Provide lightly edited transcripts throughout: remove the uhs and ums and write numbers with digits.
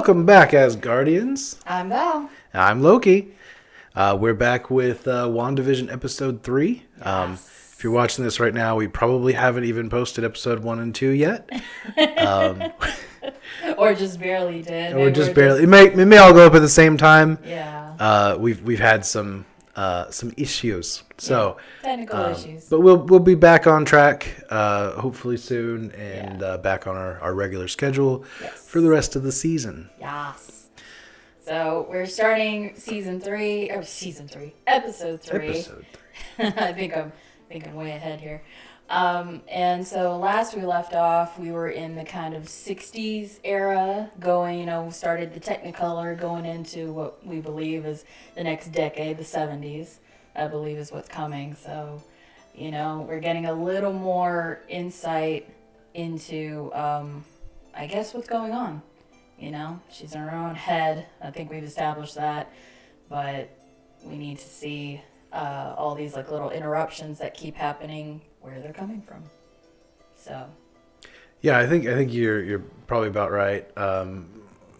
Welcome back, Asgardians. I'm Val. I'm Loki. We're back with WandaVision episode 3. Yes. If you're watching this right now, we probably haven't even posted episode 1 and 2 yet. Or just barely did. Or just barely. It may all go up at the same time. Yeah. We've had some issues. So technical issues. But we'll be back on track hopefully soon and back on our regular schedule for the rest of the season. Yes. So we're starting episode 3. Episode 3. I think I'm way ahead here. And so last we left off, we were in the kind of 60s era going, started the Technicolor going into what we believe is the next decade, the 70s, I believe is what's coming. So, we're getting a little more insight into, I guess, what's going on. She's in her own head. I think we've established that. But we need to see all these little interruptions that keep happening, where they're coming from. So. Yeah, I think you're probably about right.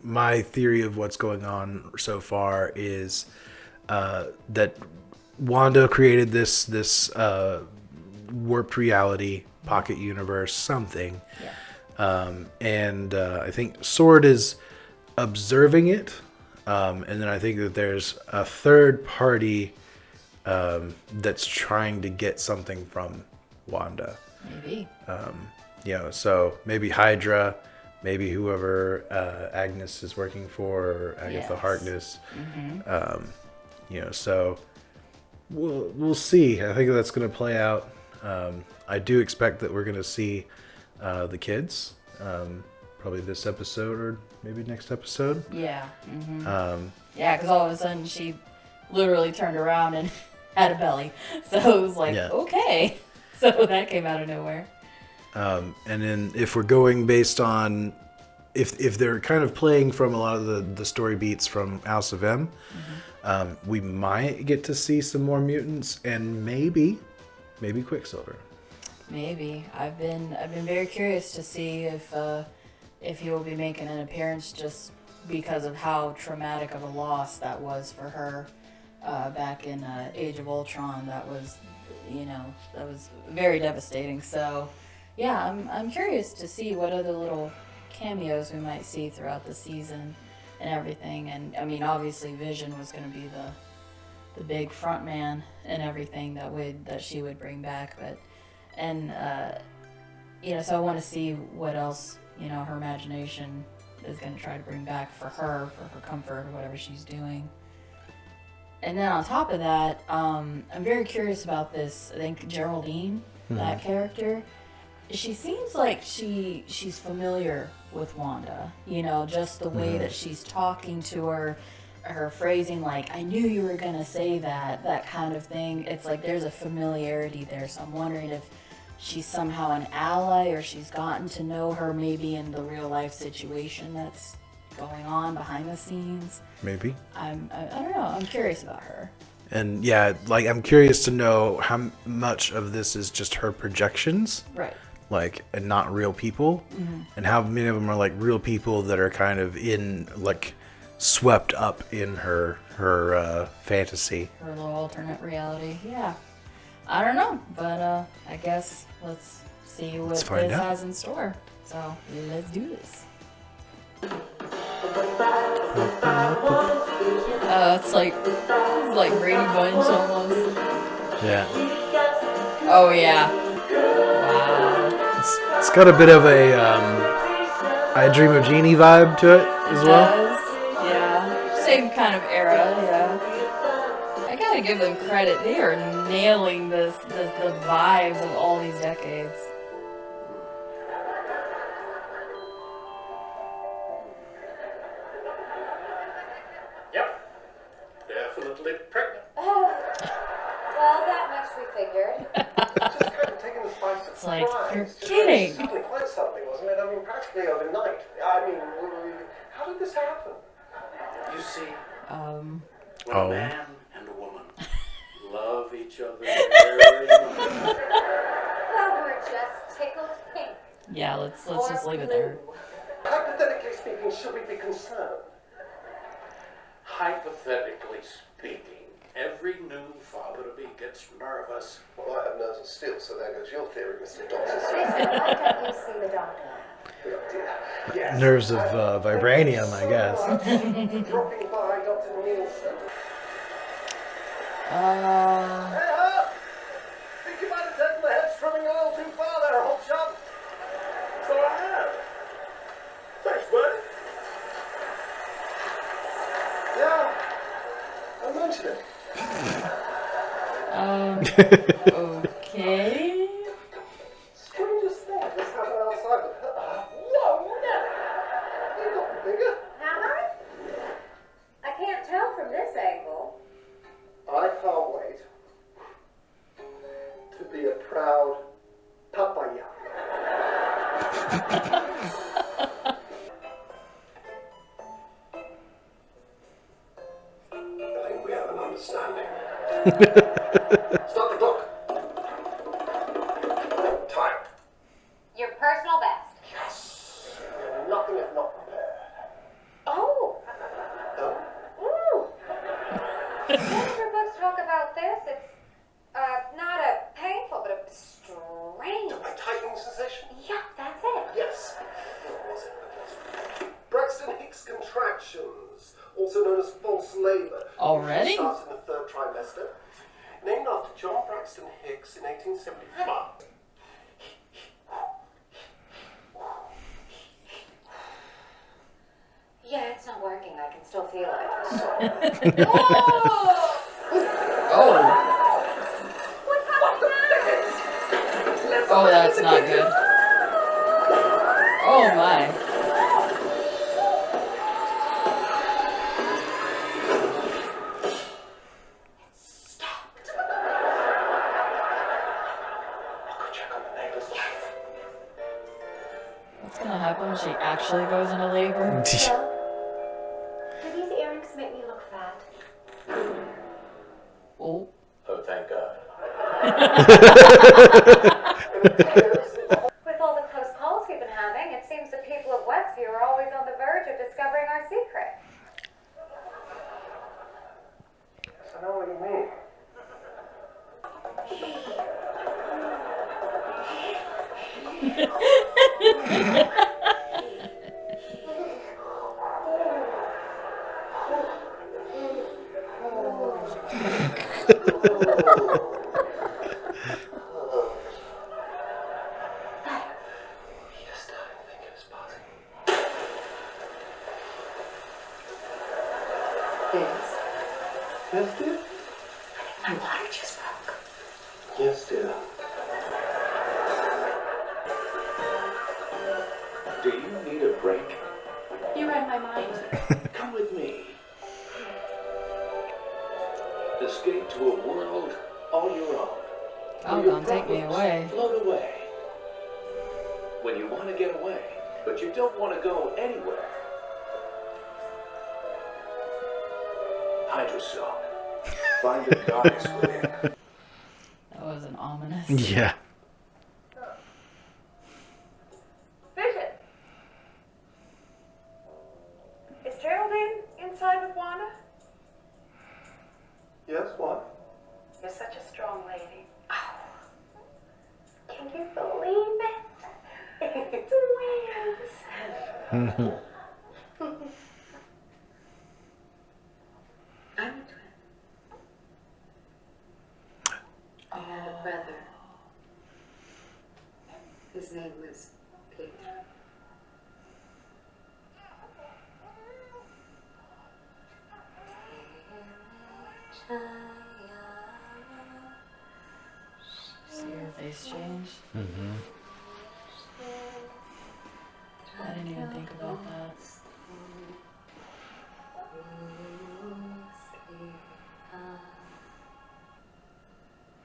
My theory of what's going on so far is that Wanda created this warped reality, pocket universe, something. Yeah. And I think Sword is observing it. And then I think that there's a third party that's trying to get something from Wanda. Maybe. So maybe Hydra, maybe whoever Agnes is working for, or Agatha Harkness. Mm-hmm. So we'll see. I think that's going to play out. I do expect that we're going to see the kids, probably this episode or maybe next episode. Yeah. Mm-hmm. Because all of a sudden she literally turned around and had a belly. So it was okay. So that came out of nowhere. And then if we're going based on, if they're kind of playing from a lot of the story beats from House of M, we might get to see some more mutants and maybe Quicksilver. Maybe. I've been very curious to see if he will be making an appearance, just because of how traumatic of a loss that was for her back in Age of Ultron. That was, that was very devastating. So, yeah, I'm curious to see what other little cameos we might see throughout the season and everything. And I mean, obviously, Vision was going to be the big front man and everything that she would bring back, but. And, so I want to see what else, her imagination is going to try to bring back for her comfort or whatever she's doing. And then on top of that, I'm very curious about this. I think Geraldine, that character, she seems like she's familiar with Wanda. Just the way that she's talking to her phrasing, I knew you were going to say that kind of thing. It's like there's a familiarity there. So I'm wondering if she's somehow an ally, or she's gotten to know her maybe in the real life situation that's going on behind the scenes. Maybe. I don't know. I'm curious about her. And I'm curious to know how much of this is just her projections. Right. And not real people. Mm-hmm. And how many of them are real people that are kind of in swept up in her fantasy. Her little alternate reality. Yeah. I don't know, but I guess let's see what this has in store. So let's do this. It's like Brady Bunch almost. Yeah. Oh yeah. Wow. It's got a bit of a I Dream of Jeannie vibe to it as well. Yeah. Same kind of era. Yeah. I gotta give them credit. They are nailing the vibes of all these decades. Yep. Definitely pregnant. Well, that much we figured. Just kind of taking this by surprise. It's like, you're kidding. Suddenly quite something, wasn't it? I mean, practically overnight. I mean, how did this happen? You see, when a man and a woman love each other very much. Well, we're just tickled pink. Yeah, let's just leave it there. Hypothetically speaking, should we be concerned? Hypothetically speaking, every new father-to-be gets nervous. Well, I have nerves of steel, so there goes your theory, Mr. Dawson. Why don't you see the doctor? Oh, dear. Yes. Nerves of vibranium, I guess. Dropping by Dr. Nielsen. Think you might have taken the head strumming a little too far there, old chum. So I have. Thanks, buddy. Yeah, I mentioned it. Okay. Strangest thing just happened outside with her. Whoa, Nelly! You got bigger. Have I? I can't tell from this angle. I can't wait to be a proud papaya. I think we have an understanding. Stop the clock. Time. Your personal best. Yes. Nothing if not prepared. Oh. Oh? Ooh. Most your books talk about this. It's not a painful, but a strange. A tightening sensation? Yeah, that's it. Yes. What was it? Braxton Hicks contractions, also known as false labor. Already? Starts in the third trimester. Named after John Braxton Hicks in 1875. Yeah, it's not working. I can still feel it. Oh. Oh, that's not good. Oh my. Stopped. I'll go check on the neighbors. What's gonna happen when she actually goes into labor? Do these earrings make me look fat? Oh. Oh, thank God. With all the close calls we've been having, it seems the people of Westview are always on the verge of discovering our secret. I know what you mean. Yes, darling, thank you, Miss Barty. Yes. Yes, dear? My water just broke. Yes, dear. Do you need a break? You read my mind. Come with me. Escape to a world all your own. Oh, don't take me away. Float away. When you want to get away, but you don't want to go anywhere. Hide yourself. Find a goddess within. That wasn't ominous. Yeah. Vision. Is Geraldine inside with Wanda? Yes, what? You're such a strong lady. Oh. Can you believe it? Twins. I'm a twin. I had a brother. His name was Pietro. See her face change? Mm-hmm. I didn't even think about that.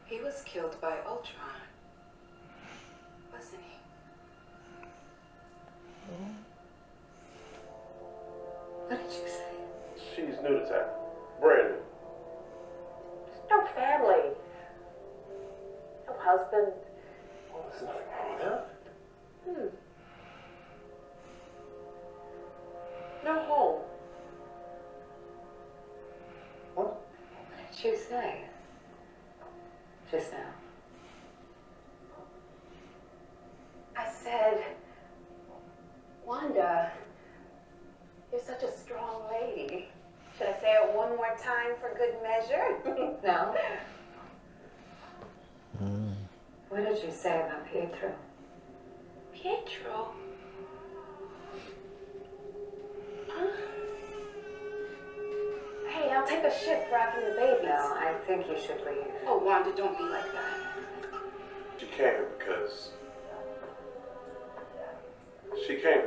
He was killed by Ultron, wasn't he? What did you say? She's new to town. Brand new. No family. No husband. Well, there's nothing wrong with that. you say just now? I said, Wanda, you're such a strong lady. Should I say it one more time for good measure? No. What did you say about Pietro? Pietro? Huh? Hey, I'll take a shift rocking the babies. No, I think you should leave. Oh, Wanda, don't be like that. She came here because... She came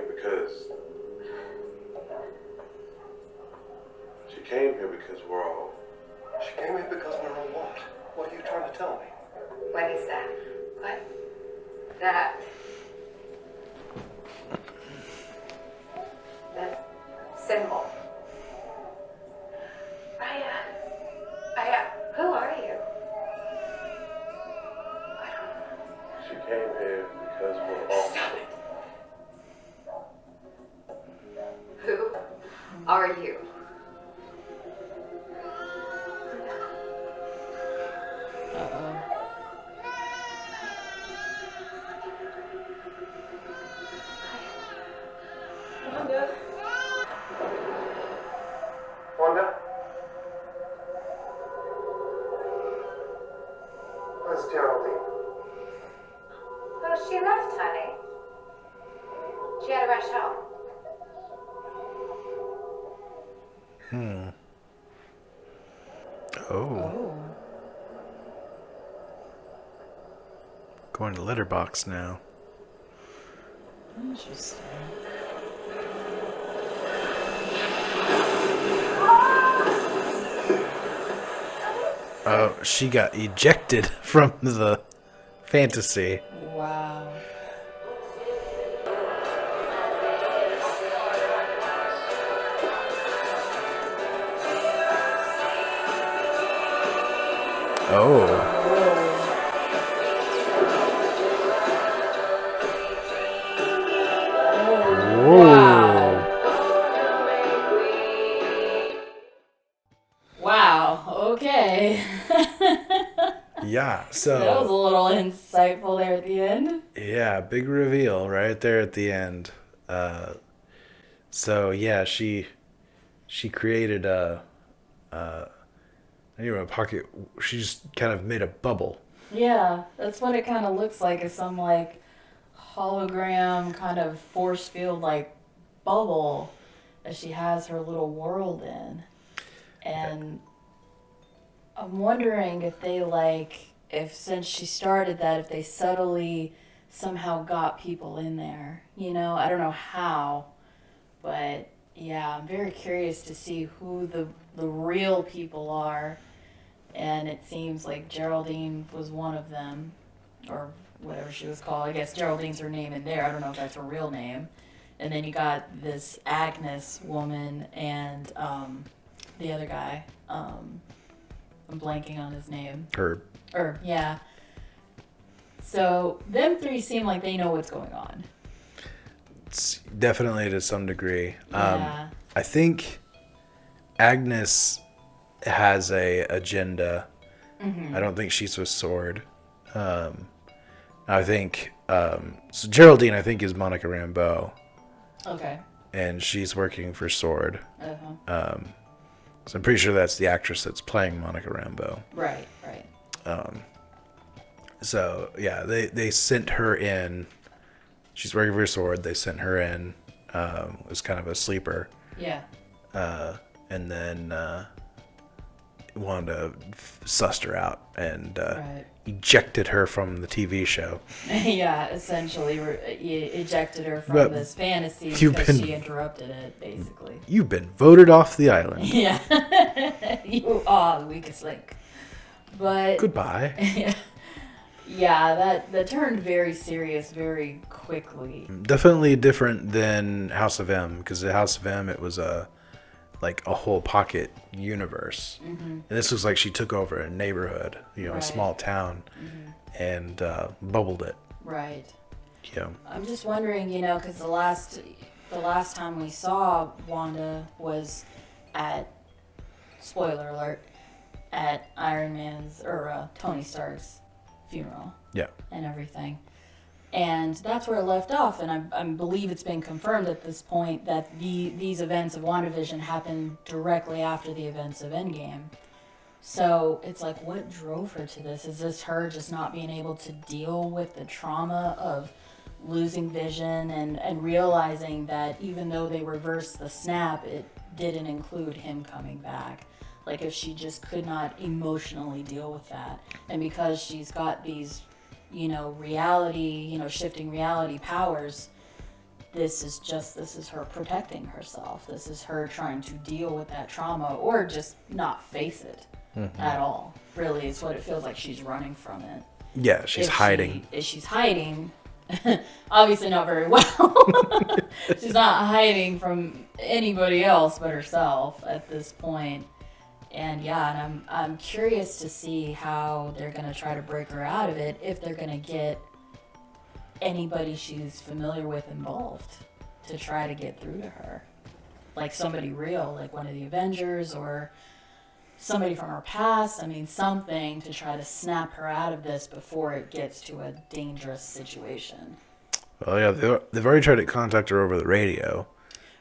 here because we're all... She came here because we're all what? What are you trying to tell me? What is that? What? That symbol. Who are you? She came here because we're all... Stop it. Who are you? Wanda? Where's Geraldine? Well, she left, honey. She had to rush home. Oh. Going to Letterbox now. Interesting. Oh, she got ejected from the fantasy. Wow. Oh. Wow. Okay. Yeah, That was a so little insightful there at the end. yeah, big reveal right there at the end. So yeah, she created a pocket. She's kind of made a bubble. Yeah, that's what it kind of looks like. Is some like hologram kind of force field like bubble that she has her little world in. And I'm wondering if they if since she started that, if they subtly somehow got people in there. You know, I don't know how, but yeah, I'm very curious to see who the real people are. And it seems like Geraldine was one of them, or whatever she was called. I guess Geraldine's her name in there. I don't know if that's her real name. And then you got this Agnes woman and the other guy. I'm blanking on his name. Herb. Yeah. So them three seem like they know what's going on. It's definitely to some degree. Yeah. I think Agnes has a agenda. I don't think she's with Sword. I think so Geraldine, I think, is Monica Rambeau, Okay. and she's working for Sword. Uh-huh. So I'm pretty sure that's the actress that's playing Monica Rambeau. Right. So yeah, they sent her in. She's working for Sword. They sent her in. It was kind of a sleeper. Yeah. And then Wanda sussed her out and Right. ejected her from the TV show. Yeah, essentially ejected her from But this fantasy you've because been- she interrupted it, basically. You've been voted off the island. Yeah. You are the weakest link. But Goodbye. yeah, that turned very serious very quickly. Definitely different than House of M, because the House of M, it was a whole pocket universe. And this was like she took over a neighborhood, a Right. small town, and bubbled it. Right. Yeah. I'm just wondering, because the last time we saw Wanda was at, spoiler alert, at Iron Man's or Tony Stark's funeral. Yeah. And everything. And that's where it left off, and I believe it's been confirmed at this point that these events of WandaVision happened directly after the events of Endgame. So it's like, what drove her to this? Is this her just not being able to deal with the trauma of losing Vision and realizing that even though they reversed the snap, it didn't include him coming back? Like, if she just could not emotionally deal with that. And because she's got these reality, shifting reality powers, this is her protecting herself. This is her trying to deal with that trauma or just not face it at all. Really, it's what it feels like. She's running from it. Yeah, she's hiding. She's hiding, obviously not very well. She's not hiding from anybody else but herself at this point. And I'm curious to see how they're going to try to break her out of it, if they're going to get anybody she's familiar with involved to try to get through to her. Like somebody real, like one of the Avengers or somebody from her past. I mean, something to try to snap her out of this before it gets to a dangerous situation. Well, yeah, they've already tried to contact her over the radio.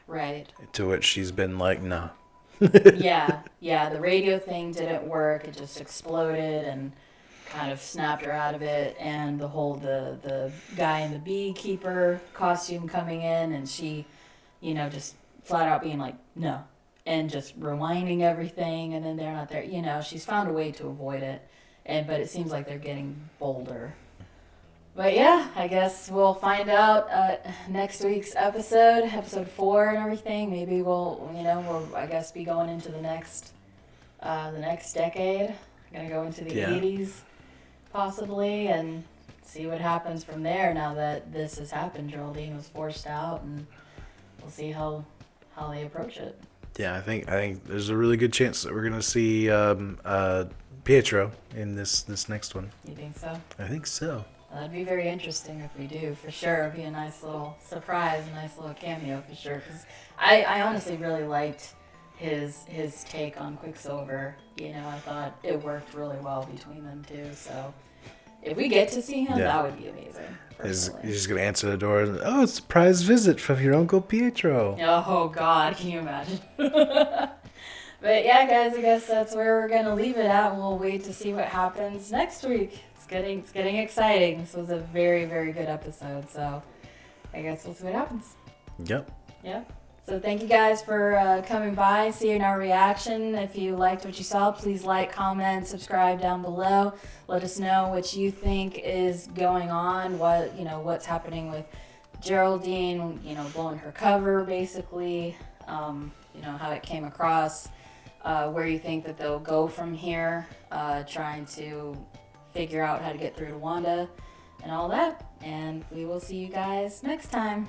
Right. To which she's been like, nah. Yeah, the radio thing didn't work. It just exploded and kind of snapped her out of it. And the whole the guy in the beekeeper costume coming in, and she, just flat out being like, no, and just rewinding everything, and then they're not there. She's found a way to avoid it, but it seems like they're getting bolder. But yeah, I guess we'll find out next week's episode 4 and everything. Maybe we'll I guess be going into the next decade. Gonna go into the 80s possibly and see what happens from there. Now that this has happened, Geraldine was forced out, and we'll see how they approach it. Yeah, I think there's a really good chance that we're gonna see Pietro in this next one. You think so? I think so. That'd be very interesting if we do, for sure. It'd be a nice little surprise, a nice little cameo, for sure. Because I honestly really liked his take on Quicksilver. I thought it worked really well between them two. So if we get to see him, that would be amazing. He's just going to answer the door and, oh, it's a surprise visit from your Uncle Pietro. Oh, God, can you imagine? But yeah, guys, I guess that's where we're going to leave it at. We'll wait to see what happens next week. It's getting exciting. This was a very, very good episode, so I guess we'll see what happens. Yep. So thank you guys for coming by, seeing our reaction. If you liked what you saw, please like, comment, subscribe down below. Let us know what you think is going on, what's happening with Geraldine, blowing her cover, basically, how it came across, where you think that they'll go from here, trying to figure out how to get through to Wanda and all that. And we will see you guys next time.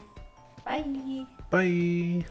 Bye. Bye.